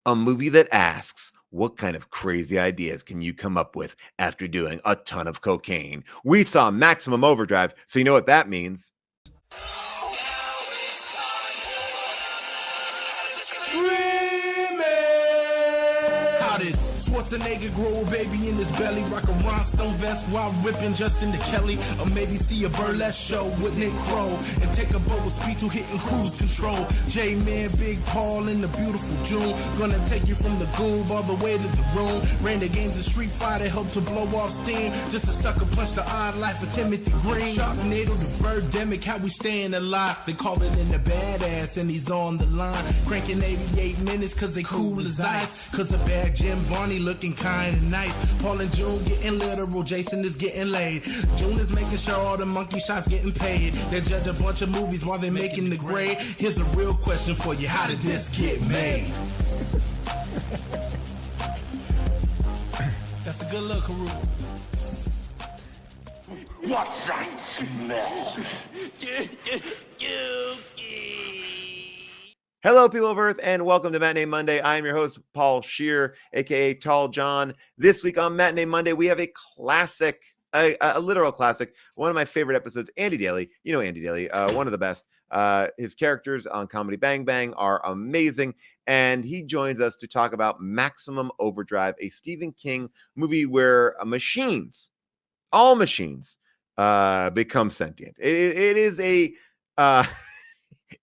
a movie that asks, what kind of crazy ideas can you come up with after doing a ton of cocaine? We saw Maximum Overdrive, so you know what that means. Schwarzenegger grow a baby in his belly, rock a rhinestone vest while ripping Justin to Kelly, or maybe see a burlesque show with Nick Crow and take a boat with speed to hitting cruise control. J-Man, Big Paul in the beautiful June, gonna take you from the goob all the way to the room. Ran the games of Street Fighter, helped to blow off steam, just a sucker punch the odd life of Timothy Green. Sharknado, the birdemic, how we staying alive. They call it in the badass and he's on the line, cranking 88 minutes cause they cool as ice, cause a bad Jim Varney looking kinda nice. Paul and June getting literal, Jason is getting laid. June is making sure all the monkey shots getting paid. They judge a bunch of movies while they're making the grade. Here's a real question for you, how did this get made? That's a good look, Haru. What's that smell? Hello, people of Earth, and welcome to Matinee Monday. I am your host, Paul Scheer, a.k.a. Tall John. This week on Matinee Monday, we have a classic, a literal classic, one of my favorite episodes, Andy Daly. You know Andy Daly, one of the best. His characters on Comedy Bang Bang are amazing, and he joins us to talk about Maximum Overdrive, a Stephen King movie where machines, all machines, become sentient. It is a...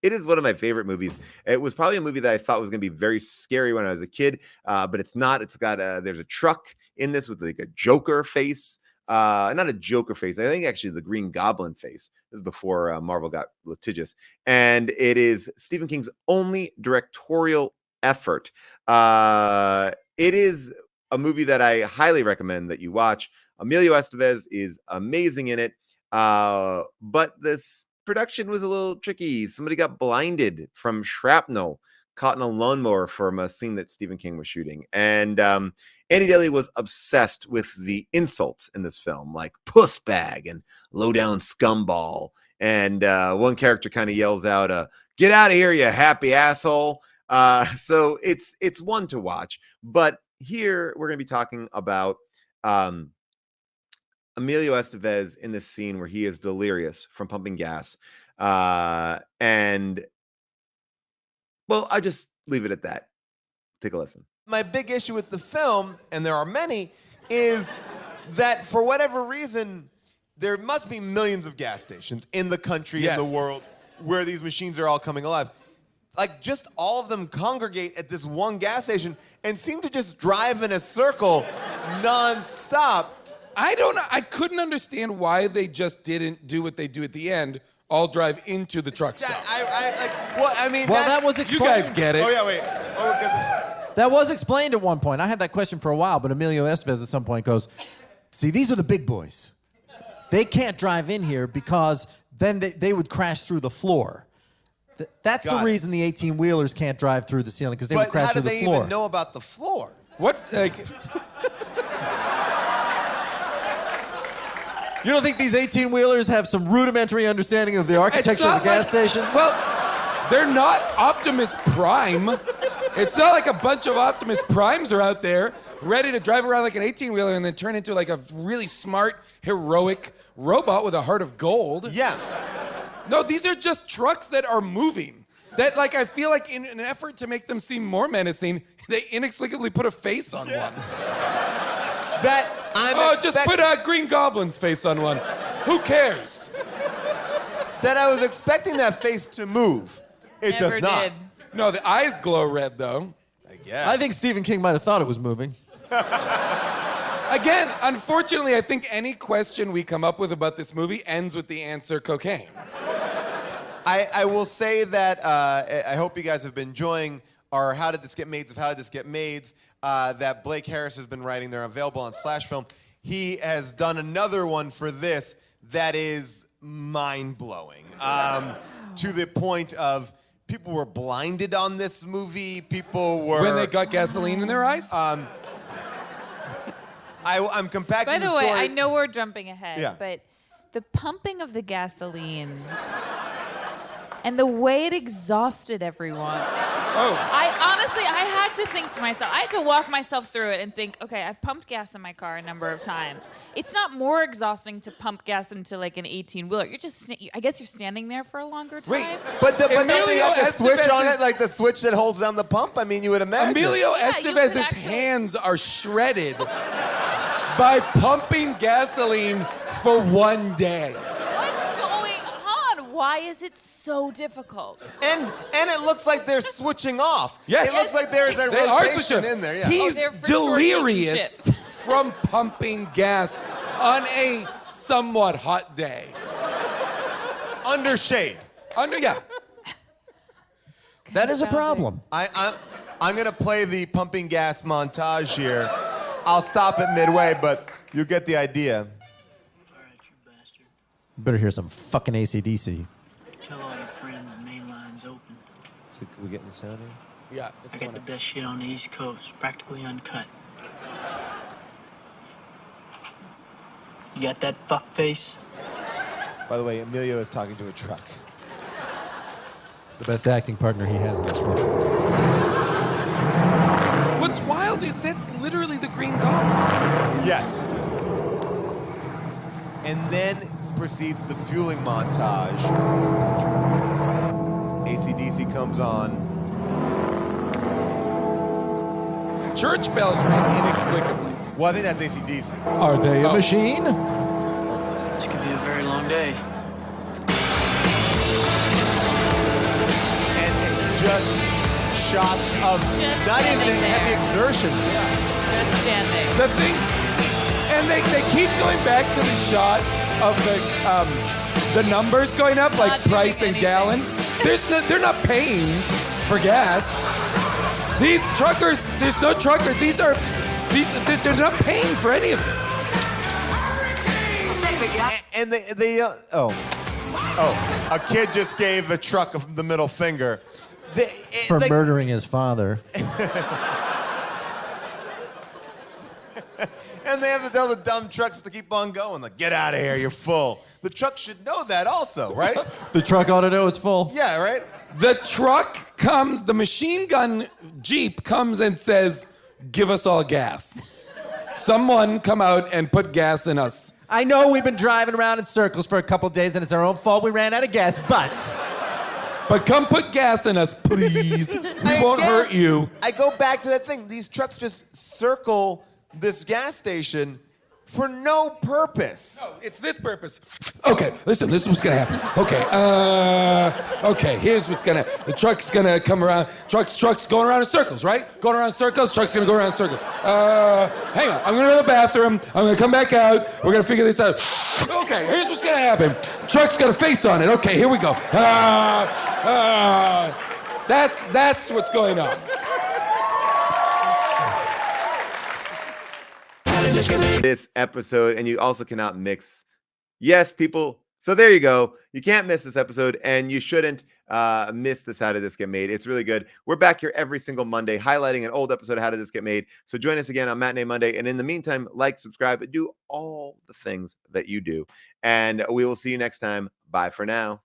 It is one of my favorite movies. It was probably a movie that I thought was going to be very scary when I was a kid, but it's not. It's got there's a truck in this with like a Joker face. Not a Joker face. I think actually the Green Goblin face. This is before Marvel got litigious. And it is Stephen King's only directorial effort. It is a movie that I highly recommend that you watch. Emilio Estevez is amazing in it. But this production was a little tricky. Somebody got blinded from shrapnel caught in a lawnmower from a scene that Stephen King was shooting. And Andy Daly was obsessed with the insults in this film, like puss bag and low down scumball. And one character kind of yells out, get out of here, you happy asshole. So it's one to watch. But here we're going to be talking about Emilio Estevez in this scene where he is delirious from pumping gas. And, well, I just leave it at that. Take a listen. My big issue with the film, and there are many, is that for whatever reason, there must be millions of gas stations in the country, in the world, where these machines are all coming alive. Like, just all of them congregate at this one gas station and seem to just drive in a circle nonstop. I couldn't understand why they just didn't do what they do at the end, all drive into the truck stop. That was explained. You guys get it. Oh, yeah, wait. That was explained at one point. I had that question for a while, but Emilio Estevez at some point goes, see, these are the big boys. They can't drive in here because then they would crash through the floor. That's the reason the 18-wheelers can't drive through the ceiling, because they would crash through the floor. But how do they even know about the floor? What? Like... You don't think these 18-wheelers have some rudimentary understanding of the architecture of the gas station? Well, they're not Optimus Prime. It's not like a bunch of Optimus Primes are out there ready to drive around like an 18-wheeler and then turn into like a really smart, heroic robot with a heart of gold. Yeah. No, these are just trucks that are moving. That, like, I feel like in an effort to make them seem more menacing, they inexplicably put a face on one. Just put a Green Goblin's face on one. Who cares? That I was expecting that face to move. It Never does not. did. No, the eyes glow red, though. I guess. I think Stephen King might have thought it was moving. Again, unfortunately, I think any question we come up with about this movie ends with the answer cocaine. I will say that I hope you guys have been enjoying our How Did This Get Mades of How Did This Get Mades that Blake Harris has been writing. They're available on Slash Film. He has done another one for this that is mind-blowing to the point of people were blinded on this movie. People were... When they got gasoline in their eyes? I'm compacting By the story. way, I know we're jumping ahead, Yeah. but the pumping of the gasoline and the way it exhausted everyone. I had to think to myself, I had to walk myself through it and think, okay, I've pumped gas in my car a number of times. It's not more exhausting to pump gas into like an 18-wheeler. You're just, I guess you're standing there for a longer time. Wait, But don't Emilio they have the switch Estevez on is- it, like the switch that holds down the pump? I mean, you would imagine. Emilio Yeah, you could Estevez's actually- hands are shredded by pumping gasoline for one day. What's going on? Why is it so difficult? And it looks like they're switching off. Yes. It looks like there's a They are rotation switching. in there. Yeah. He's they're for sure taking delirious shifts. from pumping gas on a somewhat hot day. Under shade. Yeah. That is a problem. I'm gonna play the pumping gas montage here. I'll stop it midway, but you get the idea. All right, you bastard. Better hear some fucking AC/DC. Tell all your friends the main line's open. So can we get the sound here? Yeah. I got the best shit on the East Coast, practically uncut. You got that fuck face? By the way, Emilio is talking to a truck. The best acting partner he has in this film. What's wild is that's literally the Green Goblin. Yes. And then proceeds the fueling montage. AC/DC comes on. Church bells ring inexplicably. Well, I think that's AC/DC. Are they a machine? This could be a very long day. And it's just shots of Just not even standing heavy there. exertion. Just standing. The thing, and they keep going back to the shot of the numbers going up, like Not doing price and anything. gallon. They're not paying for gas. These truckers, there's no trucker. They're not paying for any of this. And a kid just gave the truck the middle finger. For murdering his father. And they have to tell the dumb trucks to keep on going. Like, get out of here, you're full. The truck should know that also, right? The truck ought to know it's full. Yeah, right? The truck comes, the machine gun Jeep comes and says, give us all gas. Someone come out and put gas in us. I know we've been driving around in circles for a couple days and it's our own fault we ran out of gas, But come put gas in us, please. We won't hurt you. I go back to that thing. These trucks just circle this gas station for no purpose. No, it's this purpose. Okay, listen, this is what's gonna happen. Okay, here's what's gonna happen. The truck's gonna come around. Truck's going around in circles, right? Going around in circles, truck's gonna go around in circles. Hang on, I'm gonna go to the bathroom. I'm gonna come back out. We're gonna figure this out. Okay, here's what's gonna happen. Truck's got a face on it. Okay, here we go. That's what's going on. This episode, and you also cannot mix. Yes, people. So there you go. You can't miss this episode, and you shouldn't miss this How Did This Get Made? It's really good. We're back here every single Monday highlighting an old episode of How Did This Get Made? So join us again on Matinee Monday. And in the meantime, like, subscribe, and do all the things that you do. And we will see you next time. Bye for now.